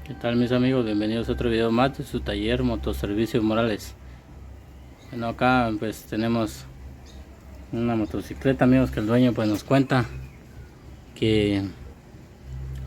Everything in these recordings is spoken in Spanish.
¿Qué tal mis amigos? Bienvenidos a otro video más de su taller Motoservicios Morales. Bueno, acá pues tenemos una motocicleta, amigos, que el dueño pues nos cuenta que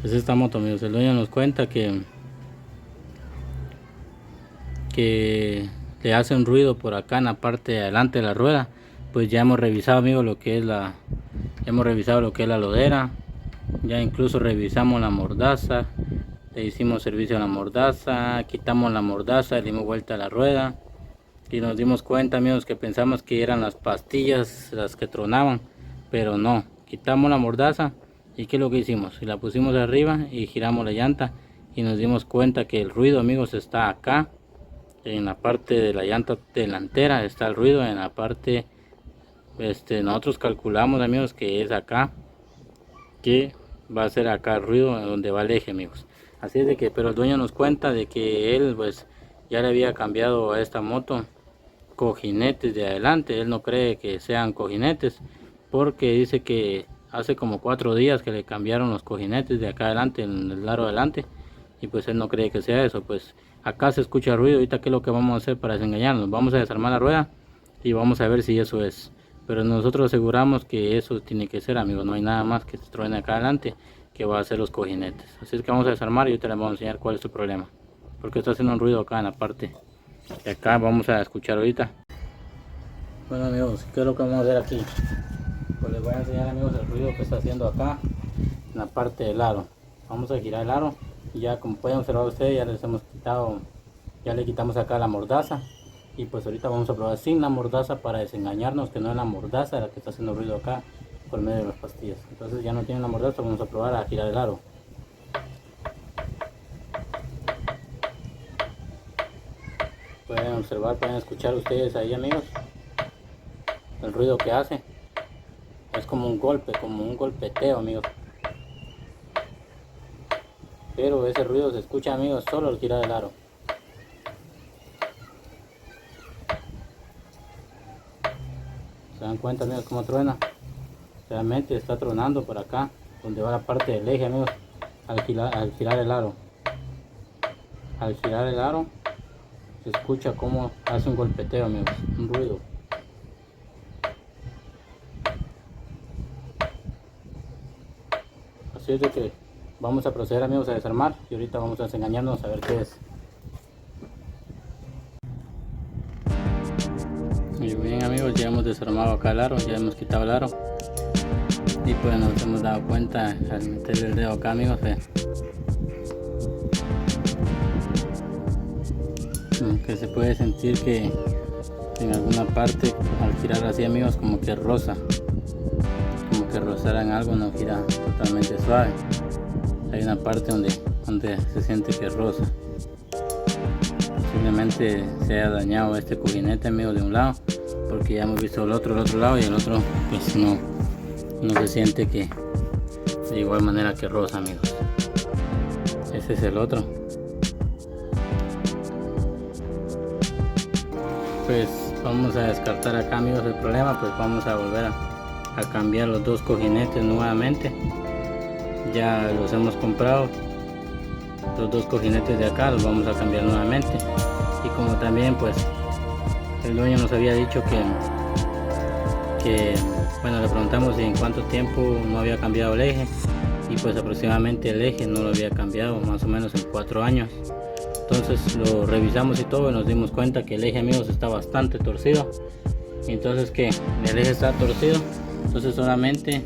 es esta moto, amigos. El dueño nos cuenta que le hace un ruido por acá en la parte de adelante de la rueda. Pues ya hemos revisado, amigos, lo que es la lodera. Ya incluso revisamos la mordaza. Le hicimos servicio a la mordaza, quitamos la mordaza, le dimos vuelta a la rueda y nos dimos cuenta, amigos, que pensamos que eran las pastillas las que tronaban, pero no. Quitamos la mordaza y ¿qué es lo que hicimos? Y la pusimos arriba y giramos la llanta y nos dimos cuenta que el ruido, amigos, está acá en la parte de la llanta delantera. Está el ruido en la parte, nosotros calculamos, amigos, que es acá, que va a ser acá el ruido donde va el eje, amigos. Así es de que, pero el dueño nos cuenta de que él pues ya le había cambiado a esta moto cojinetes de adelante. Él no cree que sean cojinetes porque dice que hace como 4 días que le cambiaron los cojinetes de acá adelante, en el aro adelante, y pues él no cree que sea eso. Pues acá se escucha ruido. Ahorita qué es lo que vamos a hacer para desengañarnos. Vamos a desarmar la rueda y vamos a ver si eso es. Pero nosotros aseguramos que eso tiene que ser, amigos. No hay nada más que se truene acá adelante que va a ser los cojinetes. Así es que vamos a desarmar y ahorita les vamos a enseñar cuál es su problema, porque está haciendo un ruido acá en la parte de acá. Vamos a escuchar ahorita. Bueno, amigos, ¿qué es lo que vamos a hacer aquí? Pues les voy a enseñar, amigos, el ruido que está haciendo acá en la parte del aro. Vamos a girar el aro y ya, como pueden observar ustedes, ya les hemos quitado, ya le quitamos acá la mordaza. Y pues ahorita vamos a probar sin la mordaza para desengañarnos que no es la mordaza la que está haciendo ruido acá por medio de las pastillas. Entonces ya no tiene la mordaza, vamos a probar a girar el aro. Pueden observar, pueden escuchar ustedes ahí, amigos, el ruido que hace. Es como un golpe, como un golpeteo, amigos. Pero ese ruido se escucha, amigos, solo al girar el aro. ¿Se dan cuenta, amigos, cómo truena? Realmente está tronando por acá, donde va la parte del eje, amigos, al girar el aro. Al girar el aro, se escucha como hace un golpeteo, amigos, un ruido. Así es de que vamos a proceder, amigos, a desarmar y ahorita vamos a desengañarnos a ver qué es. Muy bien, amigos, ya hemos desarmado acá el aro, ya hemos quitado el aro. Y pues nos hemos dado cuenta al meter el dedo acá, amigos, que se puede sentir que en alguna parte al girar así, amigos, como que roza, como que rozaran algo, no gira totalmente suave. Hay una parte donde se siente que roza. Posiblemente se haya dañado este cojinete, amigos, de un lado, porque ya hemos visto el otro lado, y el otro pues no se siente que de igual manera que rosa, amigos. Ese es el otro. Pues vamos a descartar acá, amigos, el problema. Pues vamos a volver a cambiar los dos cojinetes nuevamente. Ya los hemos comprado, los dos cojinetes de acá los vamos a cambiar nuevamente. Y como también pues el dueño nos había dicho que bueno, le preguntamos en cuánto tiempo no había cambiado el eje, y pues aproximadamente el eje no lo había cambiado más o menos en 4 años. Entonces lo revisamos y todo y nos dimos cuenta que el eje, amigos, está bastante torcido. Y entonces que el eje está torcido, entonces solamente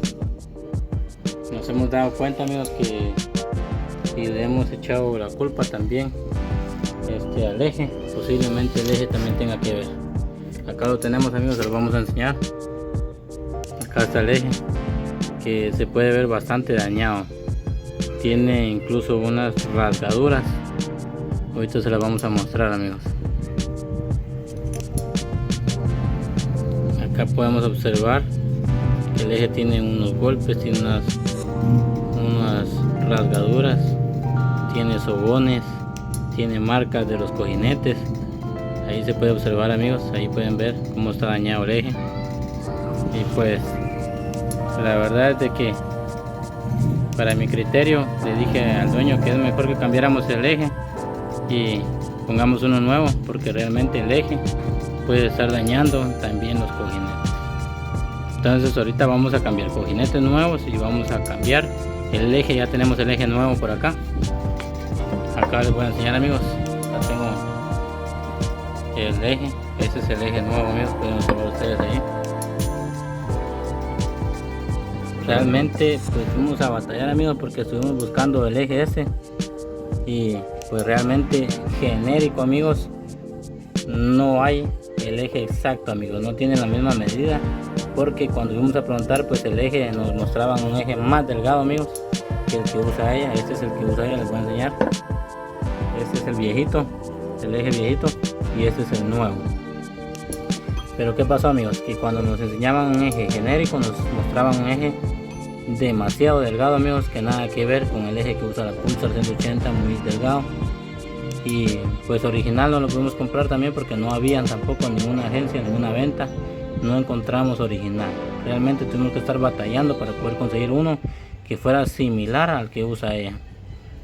nos hemos dado cuenta, amigos, que le hemos echado la culpa también al eje. Posiblemente el eje también tenga que ver. Acá lo tenemos, amigos, se lo vamos a enseñar. Acá está el eje, que se puede ver bastante dañado, tiene incluso unas rasgaduras. Ahorita se las vamos a mostrar, amigos. Acá podemos observar que el eje tiene unos golpes, tiene unas rasgaduras, tiene sobones, tiene marcas de los cojinetes. Ahí se puede observar, amigos, ahí pueden ver cómo está dañado el eje. Y pues la verdad es de que para mi criterio, le dije al dueño que es mejor que cambiáramos el eje y pongamos uno nuevo, porque realmente el eje puede estar dañando también los cojinetes. Entonces ahorita vamos a cambiar cojinetes nuevos y vamos a cambiar el eje. Ya tenemos el eje nuevo por acá. Acá les voy a enseñar, amigos. Ya tengo el eje. Ese es el eje nuevo, amigos. Pueden observar ustedes ahí. Realmente pues fuimos a batallar, amigos, porque estuvimos buscando el eje ese y pues realmente genérico, amigos, no hay el eje exacto, amigos, no tienen la misma medida, porque cuando fuimos a preguntar pues el eje nos mostraban un eje más delgado, amigos, que el que usa ella. Este es el que usa ella, les voy a enseñar. Este es el viejito, el eje viejito, y este es el nuevo. Pero ¿qué pasó, amigos? Que cuando nos enseñaban un eje genérico nos mostraban un eje demasiado delgado, amigos, que nada que ver con el eje que usa la Pulsar 180, muy delgado. Y pues original no lo pudimos comprar también porque no habían tampoco en ninguna agencia, ninguna venta, no encontramos original. Realmente tuvimos que estar batallando para poder conseguir uno que fuera similar al que usa ella,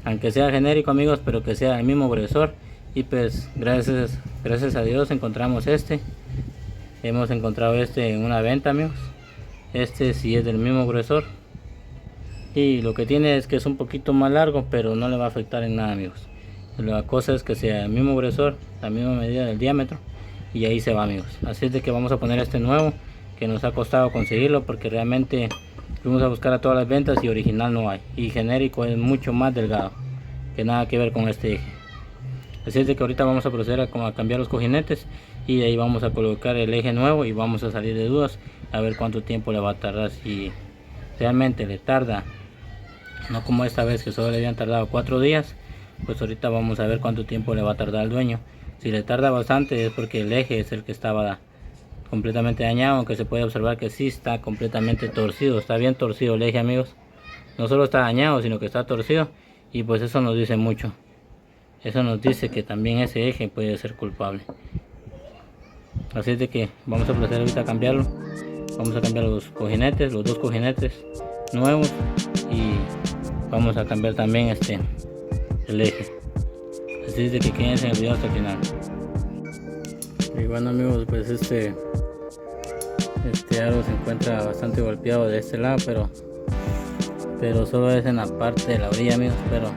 aunque sea genérico, amigos, pero que sea el mismo gruesor. Y pues gracias a Dios encontramos este. Hemos encontrado este en una venta, amigos. Este sí es del mismo gruesor, y lo que tiene es que es un poquito más largo, pero no le va a afectar en nada, amigos. La cosa es que sea el mismo gruesor, la misma medida del diámetro, y ahí se va, amigos. Así es de que vamos a poner este nuevo, que nos ha costado conseguirlo porque realmente fuimos a buscar a todas las ventas y original no hay, y genérico es mucho más delgado, que nada que ver con este eje. Así es de que ahorita vamos a proceder a cambiar los cojinetes, y de ahí vamos a colocar el eje nuevo y vamos a salir de dudas a ver cuánto tiempo le va a tardar. Si realmente le tarda, no como esta vez que solo le habían tardado 4 días, pues ahorita vamos a ver cuánto tiempo le va a tardar al dueño. Si le tarda bastante es porque el eje es el que estaba completamente dañado, aunque se puede observar que sí está completamente torcido, está bien torcido el eje, amigos. No solo está dañado, sino que está torcido, y pues eso nos dice mucho. Eso nos dice que también ese eje puede ser culpable. Así es de que vamos a proceder ahorita a cambiarlo. Vamos a cambiar los cojinetes, los dos cojinetes nuevos, y vamos a cambiar también el eje. Así es de que quédense en el video hasta el final. Y bueno, amigos, pues este aro se encuentra bastante golpeado de este lado, pero solo es en la parte de la orilla, amigos, pero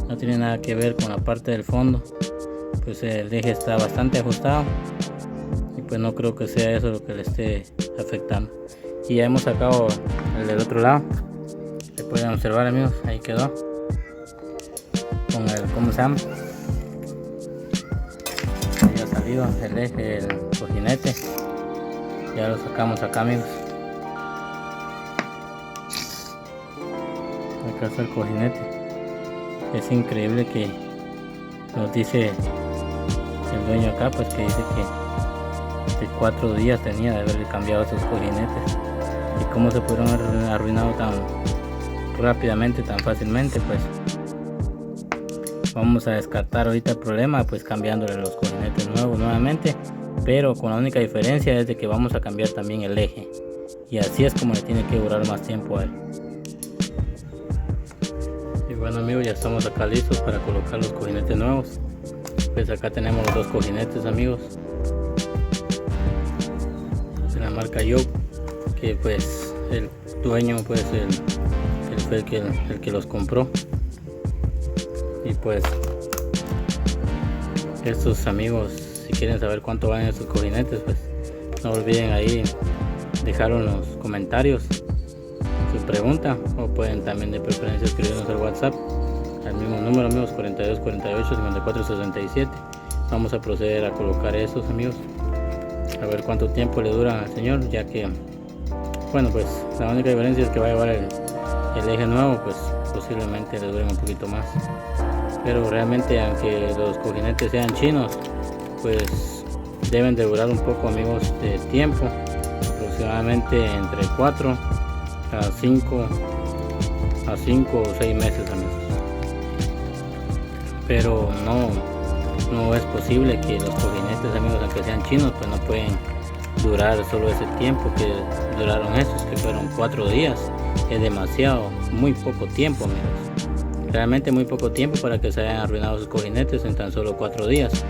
no tiene nada que ver con la parte del fondo. Pues el eje está bastante ajustado y pues no creo que sea eso lo que le esté afectando. Y ya hemos sacado el del otro lado, se pueden observar, amigos, ahí quedó con el, ¿cómo se llama? Ahí ha salido el eje, el cojinete, ya lo sacamos acá, amigos. Acá está el cojinete. Es increíble que nos dice el dueño acá, pues que dice que 4 días tenía de haberle cambiado esos cojinetes, y cómo se pudieron haber arruinado tan rápidamente, tan fácilmente. Pues vamos a descartar ahorita el problema, pues cambiándole los cojinetes nuevos nuevamente, pero con la única diferencia es de que vamos a cambiar también el eje, y así es como le tiene que durar más tiempo a él. Y bueno, amigos, ya estamos acá listos para colocar los cojinetes nuevos. Pues acá tenemos los dos cojinetes, amigos, de la marca Yoke, que pues el dueño pues él fue el que los compró. Y pues estos, amigos, si quieren saber cuánto valen estos cojinetes, pues no olviden ahí dejar en los comentarios su pregunta, o pueden también de preferencia escribirnos al WhatsApp al mismo número, amigos, 42 48 54 67. Vamos a proceder a colocar esos, amigos, a ver cuánto tiempo le duran al señor, ya que bueno, pues la única diferencia es que va a llevar el eje nuevo, pues posiblemente le duren un poquito más, pero realmente aunque los cojinetes sean chinos, pues deben de durar un poco, amigos, de tiempo, aproximadamente entre 4 a 5 o 6 meses, amigos. Pero no es posible que los cojinetes, amigos, aunque sean chinos, pues no pueden durar solo ese tiempo que duraron estos, que fueron 4 días. Es demasiado, muy poco tiempo, amigos. Realmente muy poco tiempo para que se hayan arruinado sus cojinetes en tan solo 4 días.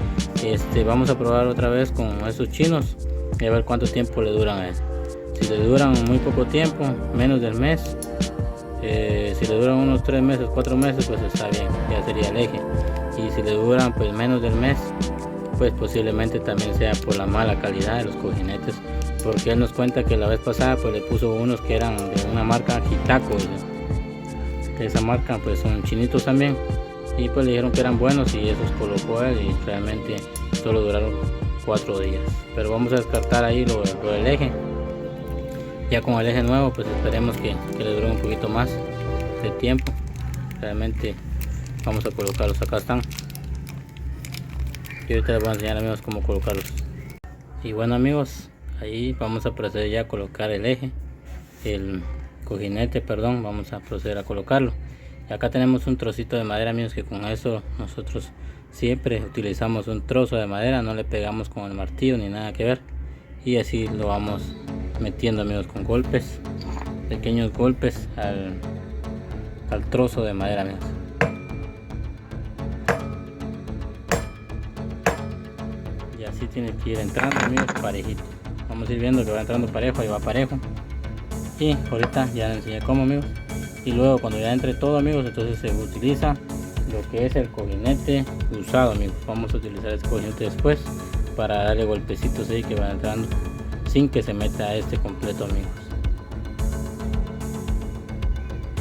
Vamos a probar otra vez con estos chinos y a ver cuánto tiempo le duran a él. Si le duran muy poco tiempo, menos del mes, si le duran unos 3 meses, 4 meses, pues está bien, ya sería el eje. Y si le duran pues menos del mes, pues posiblemente también sea por la mala calidad de los cojinetes, porque él nos cuenta que la vez pasada pues le puso unos que eran de una marca Hitaco, de esa marca pues son chinitos también, y pues le dijeron que eran buenos y esos colocó él y realmente solo duraron 4 días. Pero vamos a descartar ahí lo del eje. Ya con el eje nuevo pues esperemos que le dure un poquito más de tiempo. Realmente vamos a colocarlos, acá están, y ahorita les voy a enseñar, amigos, cómo colocarlos. Y bueno, amigos, ahí vamos a proceder ya a colocar el eje, el cojinete, perdón, vamos a proceder a colocarlo. Y acá tenemos un trocito de madera, amigos, que con eso nosotros siempre utilizamos un trozo de madera, no le pegamos con el martillo ni nada que ver, y así lo vamos metiendo, amigos, con golpes, pequeños golpes al trozo de madera, amigos. Y así tiene que ir entrando, amigos, parejito. Vamos a ir viendo que va entrando parejo, ahí va parejo. Y ahorita ya les enseñé cómo, amigos. Y luego cuando ya entre todo, amigos, entonces se utiliza lo que es el cojinete usado, amigos. Vamos a utilizar este cojinete después para darle golpecitos ahí que van entrando sin que se meta este completo, amigos.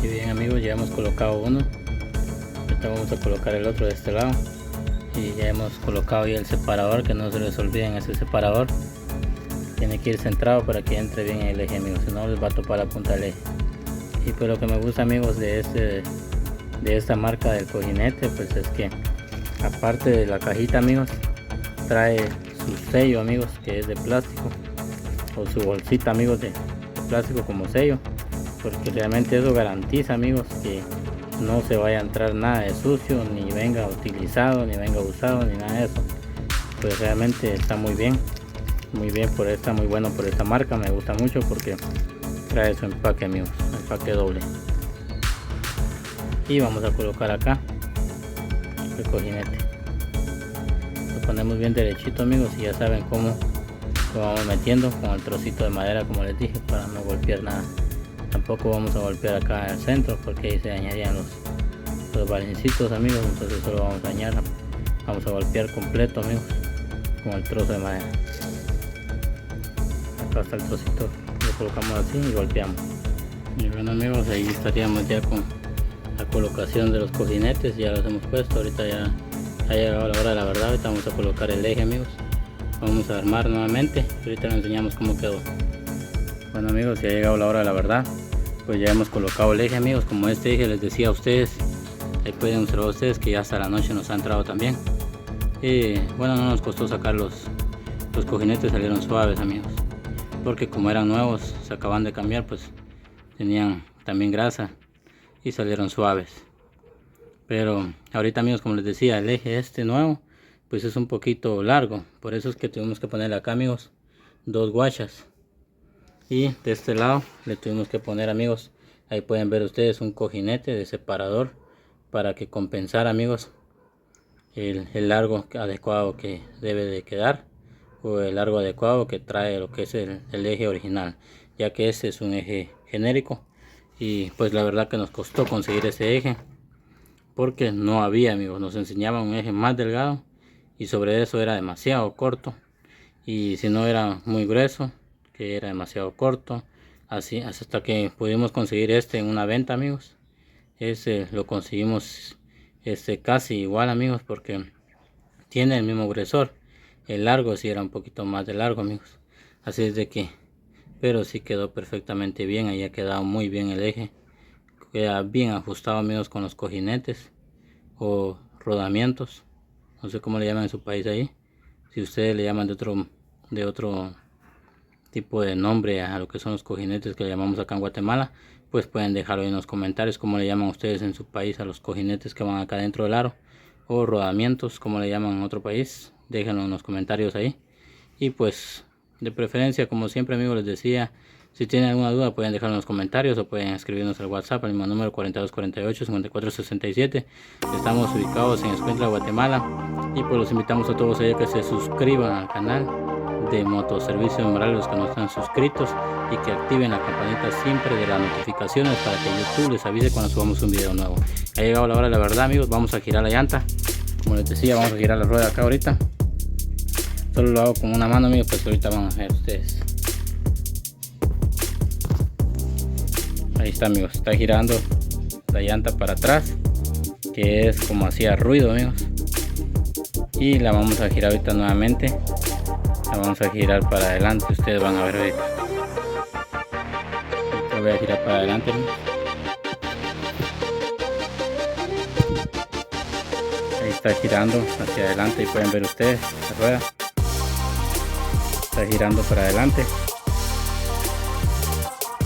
Y bien, amigos, ya hemos colocado uno. Ahorita vamos a colocar el otro de este lado. Y ya hemos colocado ahí el separador, que no se les olviden ese separador. Tiene que ir centrado para que entre bien el eje, amigos, si no les va a topar la punta del eje. Y pues lo que me gusta, amigos, de esta marca del cojinete, pues es que aparte de la cajita, amigos, trae su sello, amigos, que es de plástico, o su bolsita, amigos, de plástico como sello, porque realmente eso garantiza, amigos, que no se vaya a entrar nada de sucio, ni venga utilizado, ni venga usado, ni nada de eso. Pues realmente está muy bien por esta, muy bueno por esta marca, me gusta mucho porque trae su empaque, amigos, empaque doble. Y vamos a colocar acá el cojinete, lo ponemos bien derechito, amigos, y ya saben cómo lo vamos metiendo con el trocito de madera, como les dije, para no golpear nada. Tampoco vamos a golpear acá en el centro porque ahí se dañarían los balincitos, amigos, entonces solo vamos a dañar, vamos a golpear completo, amigos, con el trozo de madera. Acá está el trocito, lo colocamos así y golpeamos. Y bueno, amigos, ahí estaríamos ya con la colocación de los cojinetes. Ya los hemos puesto, ahorita ya ha llegado la hora de la verdad. Ahorita vamos a colocar el eje, amigos, vamos a armar nuevamente, ahorita les enseñamos cómo quedó. Bueno, amigos, ya ha llegado la hora de la verdad. Pues ya hemos colocado el eje, amigos, como este eje les decía a ustedes. Ahí pueden observar ustedes que ya hasta la noche nos ha entrado también. Y bueno, no nos costó sacar los cojinetes, salieron suaves, amigos, porque como eran nuevos, se acaban de cambiar, pues tenían también grasa y salieron suaves. Pero ahorita, amigos, como les decía, el eje este nuevo pues es un poquito largo, por eso es que tuvimos que ponerle acá, amigos, 2 guachas. Y de este lado le tuvimos que poner, amigos, ahí pueden ver ustedes un cojinete de separador para que compensara, amigos, el largo adecuado que debe de quedar, o el largo adecuado que trae lo que es el eje original, ya que ese es un eje genérico. Y pues la verdad que nos costó conseguir ese eje porque no había, amigos, nos enseñaban un eje más delgado y sobre eso era demasiado corto, y si no era muy grueso, que era demasiado corto. Así hasta que pudimos conseguir este en una venta, amigos. Ese lo conseguimos casi igual, amigos, porque tiene el mismo gruesor. El largo sí era un poquito más de largo, amigos, así es de que, pero sí quedó perfectamente bien. Ahí ha quedado muy bien el eje, queda bien ajustado, amigos, con los cojinetes o rodamientos, no sé cómo le llaman en su país ahí, si ustedes le llaman de otro tipo de nombre a lo que son los cojinetes que le llamamos acá en Guatemala, pues pueden dejarlo en los comentarios cómo le llaman ustedes en su país a los cojinetes que van acá dentro del aro, o rodamientos como le llaman en otro país. Déjenlo en los comentarios ahí. Y pues De preferencia, como siempre amigos les decía, si tienen alguna duda pueden dejarlo en los comentarios o pueden escribirnos al WhatsApp al mismo número 4248-5467. Estamos ubicados en Escuintla, Guatemala, y pues los invitamos a todos ellos que se suscriban al canal de Motoservicios Morales, los que no están suscritos, y que activen la campanita siempre de las notificaciones para que YouTube les avise cuando subamos un video nuevo. Ha llegado la hora de la verdad amigos, vamos a girar la llanta. Como les decía, vamos a girar la rueda acá ahorita. Solo lo hago con una mano amigos, pues ahorita van a ver ustedes. Ahí está amigos, está girando la llanta para atrás, que es como hacía ruido amigos. Y la vamos a girar ahorita nuevamente. La vamos a girar para adelante, ustedes van a ver ahorita. La voy a girar para adelante amigos. Ahí está girando hacia adelante y pueden ver ustedes la rueda. Está girando para adelante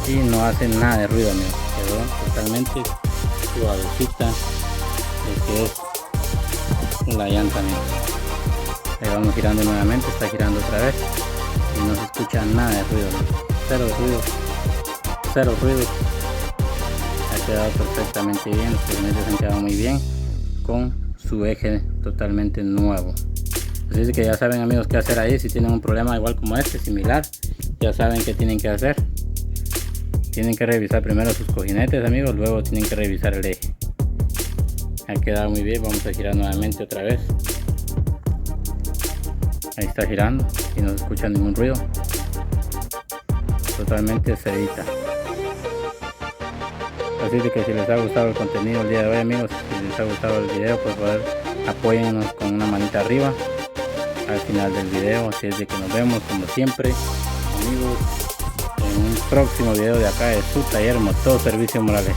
y no hace nada de ruido amigos. Quedó totalmente suavecita lo que es la llanta amigos. Ahí vamos girando nuevamente, está girando otra vez y no se escucha nada de ruido amigos. Cero ruido. Ha quedado perfectamente bien, los cojinetes han quedado muy bien con su eje totalmente nuevo. Así es que ya saben amigos qué hacer ahí. Si tienen un problema igual como este, similar, ya saben qué tienen que hacer. Tienen que revisar primero sus cojinetes amigos, luego tienen que revisar el eje. Ha quedado muy bien, vamos a girar nuevamente otra vez. Ahí está girando y no se escucha ningún ruido. Totalmente sedita. Así es que si les ha gustado el contenido el día de hoy amigos, si les ha gustado el video, pues apóyennos con una manita arriba al final del video. Así es de que nos vemos como siempre amigos en un próximo video de acá de su taller Motoservicios Morales.